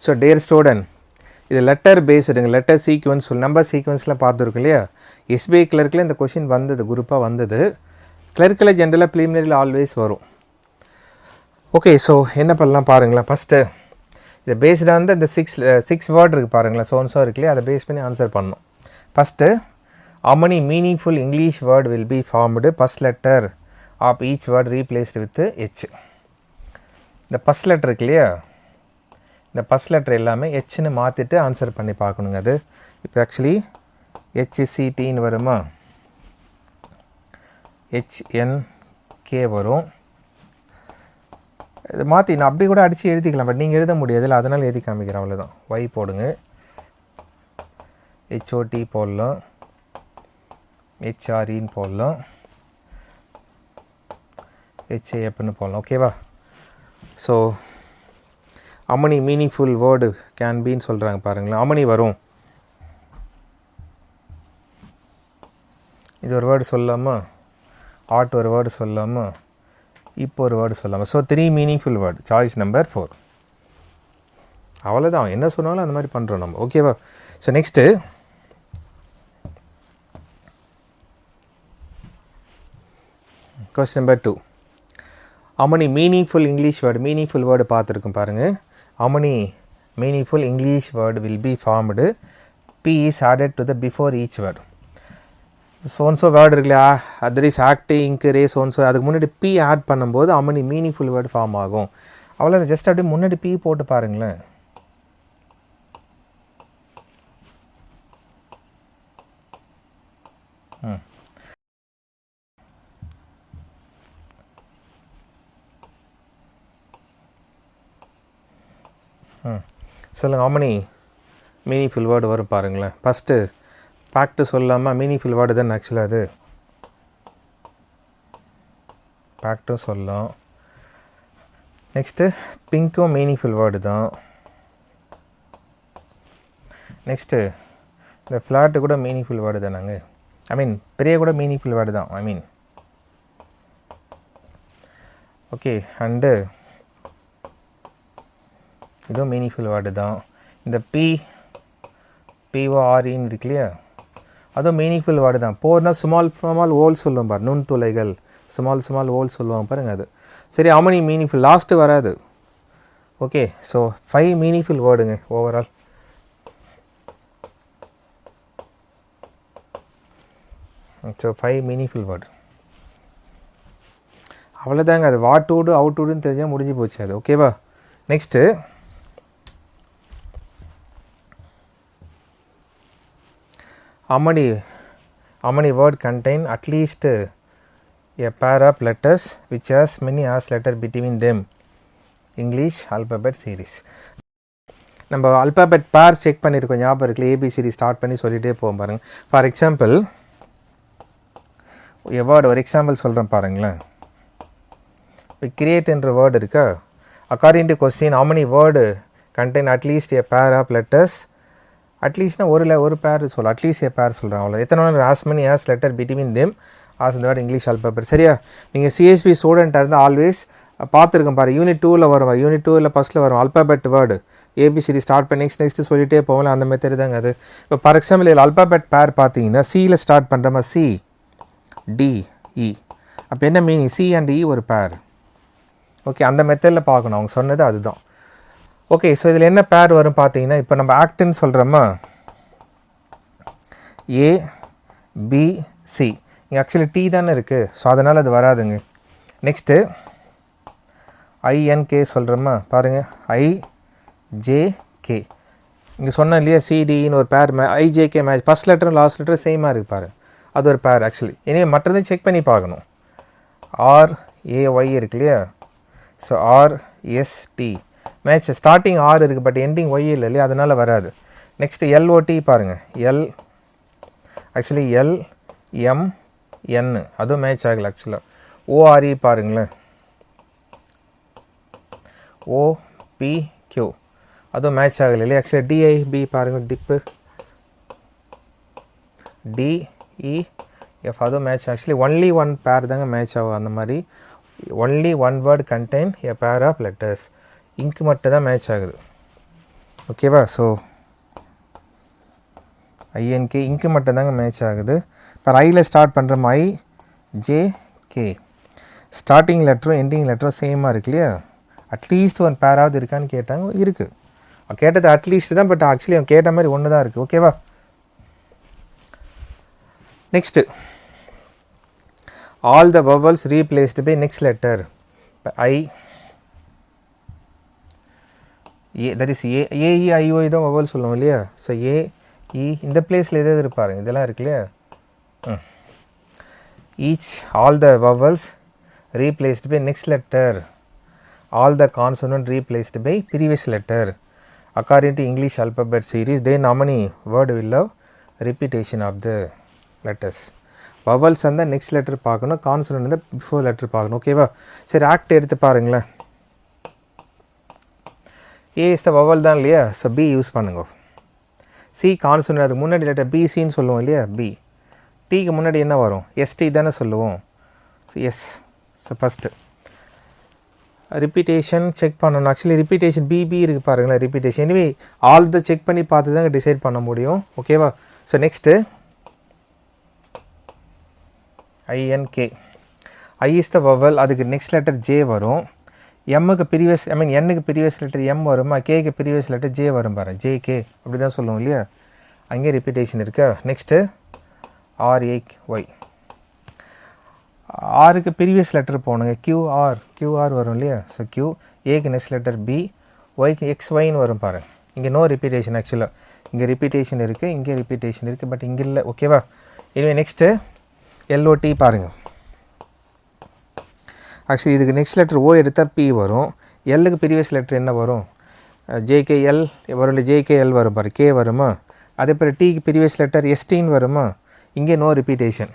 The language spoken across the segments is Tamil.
So dear student, இது லெட்டர் பேஸ்டுங்க, லெட்டர் சீக்வன்ஸ் நம்பர் சீக்வன்ஸில் பார்த்துருக்கோம் இல்லையா. எஸ்பிஐ கிளர்க்கில் இந்த கொஷின் வந்தது, குரூப்பாக வந்தது. கிளர்க்கில் ஜென்ரலாக ப்ரிலிமினரியில் ஆல்வேஸ் வரும். ஓகே, ஸோ என்ன பண்ணலாம் பாருங்களேன். ஃபஸ்ட்டு இதை பேஸ்டாக வந்து இந்த சிக்ஸ் வேர்டு இருக்குது பாருங்களேன், சோன்ஸோ இருக்கு இல்லையா, அதை பேஸ் பண்ணி ஆன்சர் பண்ணணும். First how many meaningful English word will be formed, first letter of each word replaced with H. இந்த ஃபஸ்ட் லெட்டர் இருக்கு இல்லையா, இந்த ஃபஸ்ட் லெட்டர் எல்லாமே ஹெச்னு மாற்றிட்டு ஆன்சர் பண்ணி பார்க்கணுங்க. அது இப்போ ஆக்சுவலி ஹெச்சிசிடின்னு வருமா, ஹெச்என்கே வரும். இது மாற்றி நான் அப்படி கூட அடித்து எழுதிக்கலாம், பட் நீங்கள் எழுத முடியாது இல்லை, அதனால் எழுதி காமிக்கிறேன், அவ்வளோதான். ஒய் போடுங்க, ஹெச்ஓடி போடலாம், ஹெச்ஆர்இன்னு போடலாம், ஹெச்ஏஎப்னு போடலாம். ஓகேவா? So how many meaningful word can beன்னு சொல்கிறாங்க பாருங்களேன். how many வரும், இது ஒரு வேர்டு சொல்லாமா, ஆட் ஒரு வேர்டு சொல்லாமா, இப்போ ஒரு வேர்டு சொல்லாமா. So 3 meaningful word, choice number 4. அவ்வளோதான், என்ன சொன்னாலும் அந்த மாதிரி பண்ணுறோம் நம்ம. ஓகேவா? So next question number 2. how many meaningful English word, meaningful word பார்த்துருக்கோம் பாருங்கள். how many meaningful English word will be formed, P is added to the before each word. So and so word இருக்குல்லையா, other is act, ink, ray, so and so, அதுக்கு முன்னாடி P ஆட் பண்ணும்போது how many meaningful word form ஆகும். அவ்வளோ ஜஸ்ட் அப்படியே முன்னாடி P போட்டு பாருங்களேன். சொல்லுங்கள், how many மீனிங்ஃபுல் வேர்டு வரும் பாருங்களேன். ஃபஸ்ட்டு ஃபேக்ட்டு சொல்லாமல் மீனிங்ஃபுல் வேர்டு தான் ஆக்சுவலாக, அது ஃபேக்ட்டும் சொல்லலாம். நெக்ஸ்ட்டு பிங்க்கும் மீனிங்ஃபுல் வேர்டு தான். நெக்ஸ்ட்டு இந்த ஃப்ளாட்டு கூட மீனிங்ஃபுல் வேர்டு தானாங்க, ஐ மீன் பெரிய கூட மீனிங்ஃபுல் வேர்டு தான், ஐ மீன். ஓகே, அண்டு இதுவும் மீனிங்ஃபுல் வேர்டு தான். இந்த பிஓஆர்இன்னு இருக்கு இல்லையா, அதுவும் மீனிங்ஃபுல் வேர்டு தான். போர்னா ஸ்மால் ஓல் சொல்லுவோம் பாரு, நுண்துளைகள், ஸ்மால் ஓல் சொல்லுவாங்க பாருங்கள், அது. சரி, how many மீனிங்ஃபுல், லாஸ்ட்டு வராது. ஓகே, ஸோ 5 மீனிங்ஃபுல் வேர்டுங்க ஓவரால். So 5 meaningful word. அவ்வளோதாங்க, அது what to do out to டுன்னு தெரிஞ்சால் முடிஞ்சு போச்சு அது. ஓகேவா? Next how many word contain at least a pair of letters which has many as letter between them, English alphabet series. நம்ம அல்பாபெட் பேர் செக் பண்ணியிருக்கோம், ஞாபகம் இருக்குல்ல, ஏபிசிடி ஸ்டார்ட் பண்ணி சொல்லிகிட்டே போவோம் பாருங்கள். ஃபார் எக்ஸாம்பிள் வேர்டு ஒரு எக்ஸாம்பிள் சொல்கிறேன் பாருங்களேன். இப்போ கிரியேட் என்ற வேர்டு இருக்கா, according to question how many word contain at least a pair of letters, அட்லீஸ்ட்னா ஒரு பேர் சொல்லலாம், அட்லீஸ்ட் ஏ பேர் சொல்கிறேன், அவ்வளோ. எத்தனை வேணும், as many as letter between them as the word English alphabet. சரியா? நீங்கள் சிஎஸ்பி ஸ்டூடெண்ட்டாக இருந்தால் ஆல்வேஸ் பார்த்துருக்கோம் பாரு, யூனிட் 2ல் வரும், யூனிட் 2ல் ஃபஸ்ட்டில் வரும் அல்பாபெட் வேர்டு, ஏபிசிடி ஸ்டார்ட் பண்ணி நெக்ஸ்ட்டு சொல்லிகிட்டே போகலாம், அந்த மெத்தட் தாங்க அது. இப்போ ஃபார் எக்ஸாம்பிள் இதில் அல்பாபெட் பேர் பார்த்தீங்கன்னா சியில் ஸ்டார்ட் பண்ணுறமா, சி டி இ. அப்போ என்ன மீனிங், சி அண்ட் இ ஒரு பேர். ஓகே, அந்த மெத்தடில் பார்க்கணும், அவங்க சொன்னது அதுதான். ஓகே, ஸோ இதில் என்ன பேர் வரும் பார்த்தீங்கன்னா, இப்போ நம்ம ஆக்டுன்னு சொல்கிறோமா, ஏ பி சி, இங்கே ஆக்சுவலி டி தானே இருக்குது, ஸோ அதனால் அது வராதுங்க. நெக்ஸ்ட்டு ஐஎன்கே சொல்கிறோமா பாருங்கள், ஐஜேகே, இங்கே சொன்னேன் இல்லையா, சிடின்னு ஒரு பேர், ஐஜேகே மேட்ச், ஃபஸ்ட் லெட்டரும் லாஸ்ட் லெட்டரும் சேமாக இருக்குது பாரு, அது ஒரு பேர் ஆக்சுவலி. இனிமேல் மற்றதையும் செக் பண்ணி பார்க்கணும். ஆர்ஏஒய் இருக்கு இல்லையா, so RST match, starting R இருக்குது பட் எண்டிங் ஒய் இல்லை இல்லையா, அதனால் வராது. நெக்ஸ்ட்டு எல்ஓடி பாருங்கள், ஆக்சுவலி எல்எம்என், அதுவும் மேட்ச் ஆகலை ஆக்சுவலாக. ஓஆர்இ பாருங்களேன், ஓபிக்யூ, அதுவும் மேட்ச் ஆகலை இல்லையா. ஆக்சுவலி டிஐபி பாருங்கள், டிப்பு, டிஇஎஃப், அதுவும் match. Actually only one pair தாங்க மேட்ச் ஆகும், அந்த மாதிரி only one word contain a pair of letters. இங்கு மட்டும் தான் மேட்ச் ஆகுது. ஓகேவா? ஸோ ஐஎன்கே இங்கு மட்டும்தாங்க மேட்ச் ஆகுது. இப்போ ஐயில் ஸ்டார்ட் பண்ணுறோம், ஐ ஜே கே. ஸ்டார்டிங் லெட்டரும் எண்டிங் லெட்டரும் சேமாக இருக்கு இல்லையா? அட்லீஸ்ட் ஒன் பேராவது இருக்கான்னு கேட்டாங்க, இருக்குது. கேட்டது அட்லீஸ்ட் தான், பட் ஆக்சுவலி அவன் கேட்ட மாதிரி ஒன்று தான் இருக்குது. ஓகேவா? Next all the vowels replaced by next letter. இப்போ I A, that is AEIO தான் வவல் சொல்லுவோம் இல்லையா? ஸோ ஏஇ இந்த பிளேஸில் எது இருப்பாரு, இதெல்லாம் இருக்கு இல்லையா? Each all the vowels replaced by next letter, all the consonant replaced by previous letter. According to English alphabet series, then how many word will have repetition of the letters? Vowels and the next letter பார்க்கணும், consonant and the before letter பார்க்கணும். ஓகேவா? சரி, ஆக்ட் எடுத்து பாருங்களேன். A is the vowel தான் இல்லையா? ஸோ B யூஸ் பண்ணுங்க. C consonant, அதுக்கு முன்னாடி லெட்டர் BCன்னு சொல்லுவோம் இல்லையா? B. Tக்கு முன்னாடி என்ன வரும்? ST தானே சொல்லுவோம். So S. So first repetition check பண்ணணும். ஆக்சுவலி ரிப்பீட்டேஷன் பிபி இருக்குது பாருங்களேன், repetition. Anyway all the check பண்ணி பார்த்து தாங்க டிசைட் பண்ண முடியும். ஓகேவா? So next I N K. I is the vowel, அதுக்கு நெக்ஸ்ட் லெட்டர் ஜே வரும். எம்முக்கு ப்ரீவியஸ், ஐ மீன் என்னுக்கு ப்ரீவியஸ் லெட்டர் எம் வருமா, கேக்கு ப்ரீவியஸ் லெட்டர் ஜே வரும் பாரு, ஜே கே அப்படி தான் சொல்லுவோம் இல்லையா? அங்கே ரிப்பீட்டேஷன் இருக்கா? Next RAY. ஆருக்கு ப்ரீவியஸ் லெட்டர் போகணுங்க, கியூஆர் வரும் இல்லையா? So Q. ஏக்கு நெக்ஸ்ட் லெட்டர் பி, ஒய்க்கு எக்ஸ்ஒய்ன்னு வரும் பாரு. இங்கே நோ ரிப்பீட்டேஷன். ஆக்சுவலாக இங்கே ரிப்பீட்டேஷன் இருக்குது, இங்கே ரிப்பீட்டேஷன் இருக்குது, பட் இங்கே இல்லை. ஓகேவா? எனவே நெக்ஸ்ட்டு எல்ஓடி பாருங்கள். ஆக்சுவலி இதுக்கு நெக்ஸ்ட் லெட்டர் ஓ எடுத்தால் பி வரும். எல்லுக்கு ப்ரீவியஸ் லெட்டர் என்ன வரும்? ஜேகேஎல் வரும் இல்லை, ஜேகேஎல் வரும் பாரு, கே வருமா? அதே போல் டிக்கு ப்ரீவியஸ் லெட்டர் எஸ்டின்னு வருமா? இங்கே நோ ரிப்பீட்டேஷன்.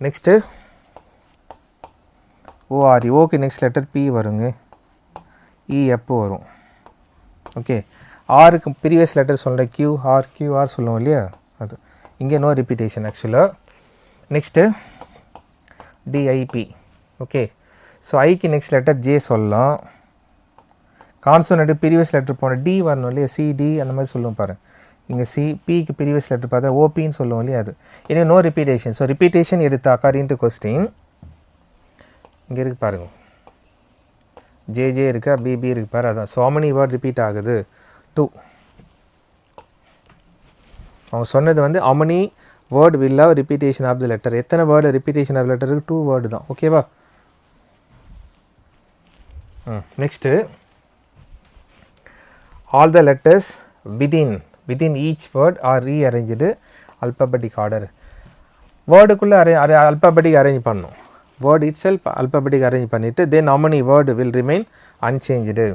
Next O R E. ஓக்கு நெக்ஸ்ட் லெட்டர் பி வருங்க, இஎப் வரும். ஓகே. ஆருக்கு ப்ரீவியஸ் லெட்டர் சொல்கிறேன், கியூஆர் சொல்லுவோம் இல்லையா? அது இங்கே நோ ரிப்பீட்டேஷன் ஆக்சுவலாக. Next DIP. ஓகே. ஸோ ஐக்கு நெக்ஸ்ட் லெட்டர் ஜே சொல்லலாம். கான்சோனண்ட்டு ப்ரீவியஸ் லெட்டர் போன டி வரணும் இல்லையா? சிடி அந்த மாதிரி சொல்லுவோம் பாரு. இங்கே சி. பிக்கு ப்ரீவியஸ் லெட்டர் பார்த்தா ஓபின்னு சொல்லுவோம் இல்லையா? அது இனி நோ ரிப்பீட்டேஷன். ஸோ ரிப்பீட்டேஷன் எடுத்து அக்கார்டிங் டு கொஸ்டின் இங்கே இருக்குது பாருங்கள், ஜேஜே இருக்கா, பிபி இருக்கு பாரு, அதான். ஸோ மணி வேர்ட் ரிப்பீட் ஆகுது? 2. அவங்க சொன்னது வந்து many word will have repetition of the letter. எத்தனை வேர்டு ரிப்பீட்டேஷன் ஆஃப் லெட்டர் இருக்குது? 2 வேர்டு தான். ஓகேவா? Next all the letters within each word are rearrange alphabetic order. வேர்டுக்குள்ளே அல்பாபெட்டிக் அரேஞ்ச் பண்ணணும். Word itself alphabetic arrange பண்ணிவிட்டு then how many word will remain unchanged.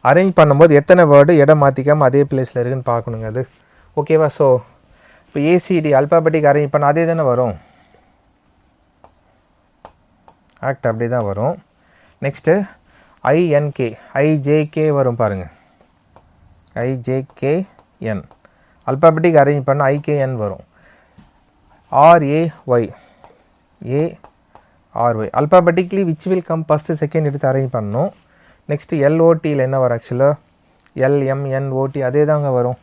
Arrange பண்ணும்போது எத்தனை வேர்டு இடம் மாற்றிக்காமல் அதே பிளேஸில் இருக்குன்னு பார்க்கணுங்க அது. ஓகேவா? ஸோ இப்போ ஏசிடி அல்பாபெட்டிக் அரேஞ்ச் பண்ண அதே தானே வரும், ஆக்ட் அப்படி தான் வரும். நெக்ஸ்ட்டு ஐஎன்கே, ஐஜேகே வரும் பாருங்கள், ஐஜேகேஎன். அல்பாபெட்டிக் அரேஞ்ச் பண்ண ஐகேஎன் வரும். R A Y, A R Y. Alphabetically which will come first second எடுத்து அரேஞ்ச் பண்ணணும். நெக்ஸ்ட்டு எல்ஓடியில் என்ன வரும்? ஆக்சுவலாக எல்எம்என்ஓடி அதே தாங்க வரும்.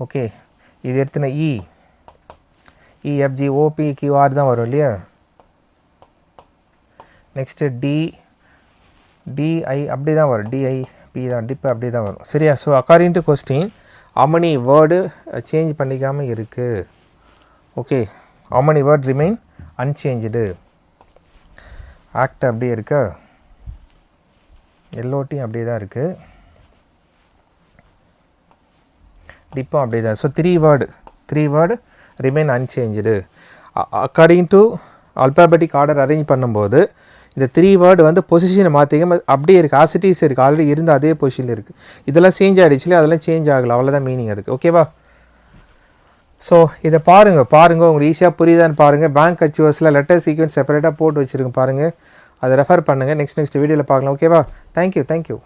ஓகே. இது எடுத்துன இஎஃப்ஜி ஓபி கியூஆர் தான் வரும் இல்லையா? நெக்ஸ்ட்டு டிஐ அப்படி தான் வரும், டிஐபி தான், டிப்பு அப்படி தான் வரும். சரியா? So according to question how many word change பண்ணிக்காமல் இருக்குது? Okay. how many word remain unchanged? Act அப்படியே இருக்கா? எல்ஓடி அப்படியே தான் இருக்குது, டிப்பும் அப்படியே தான். So 3 word remain unchanged. According to alphabetic order arrange பண்ணும்போது இந்த 3 வேர்டு வந்து பொசிஷனை மாற்றிக்காம அப்படியே இருக்குது, ஆசிட்டிஸ் இருக்குது, ஆல்ரெடி இருந்த அதே பொசிஷனில் இருக்குது. இதெல்லாம் சேஞ்ச் ஆகிடுச்சுல, அதெல்லாம் சேஞ்ச் ஆகலை, அவ்வளோதான் மீனிங் அதுக்கு. ஓகேவா? ஸோ இதை பாருங்கள் உங்களுக்கு ஈஸியாக புரியுதான்னு பாருங்கள். பேங்க் அச்சீவர்ஸில் லெட்டர் சீக்வன்ஸ் செப்பரேட்டாக போட்டு வச்சுருங்க பாருங்கள், அதை ரெஃபர் பண்ணுங்கள். நெக்ஸ்ட் வீடியோவில் பார்க்கலாம். ஓகேவா? தேங்க்யூ.